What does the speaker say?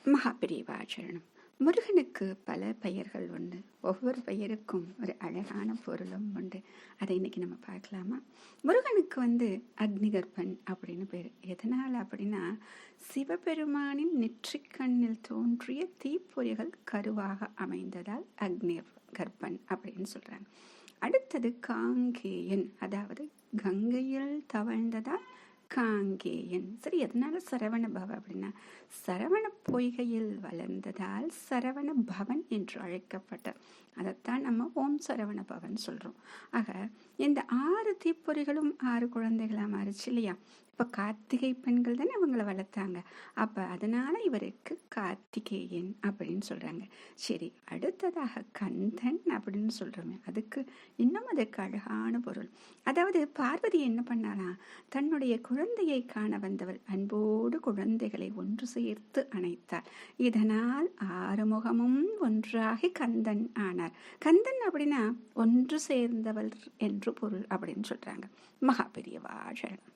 மகாபிரிவாச்சரணம். முருகனுக்கு பல பெயர்கள் உண்டு. ஒவ்வொரு பெயருக்கும் ஒரு அழகான பொருளும் உண்டு. அதை இன்னைக்கு நம்ம பார்க்கலாமா? முருகனுக்கு அக்னிகர்ப்பன் அப்படின்னு பேர். எதனால் அப்படின்னா, சிவபெருமானின் நெற்றிக்கண்ணில் தோன்றிய தீப்பொறிகள் கருவாக அமைந்ததால் அக்னி கர்ப்பன் அப்படின்னு சொல்றாங்க. அடுத்தது காங்கேயன், அதாவது கங்கையில் தவழ்ந்ததால் காங்கேயன். சரி, எதனால சரவண பவ அப்படின்னா, சரவண பொய்கையில் வளர்ந்ததால் சரவண பவன் என்று அழைக்கப்பட்டார். அதைத்தான் நம்ம ஓம் சரவண பவன் சொல்றோம். ஆக இந்த 6 தீப்பொறிகளும் 6 குழந்தைகளா மாறிச்சு இல்லையா? இப்ப கார்த்திகை பெண்கள் தானே அவங்கள வளர்த்தாங்க. அப்ப அதனால இவருக்கு கார்த்திகேயன் அப்படின்னு சொல்றாங்க. சரி, அடுத்ததாக கந்தன் அப்படின்னு சொல்றோமே, அதுக்கு அழகான பொருள். அதாவது பார்வதி என்ன பண்ணாலாம், தன்னுடைய குழந்தையை காண வந்தவள் அன்போடு குழந்தைகளை ஒன்று சேர்த்து அணைத்தார். இதனால் 6 முகமும் ஒன்றாகி கந்தன் ஆனார். கந்தன் அப்படின்னா ஒன்று சேர்ந்தவள் என்று பொருள் அப்படின்னு சொல்றாங்க. மகாபெரியவா சரணம்.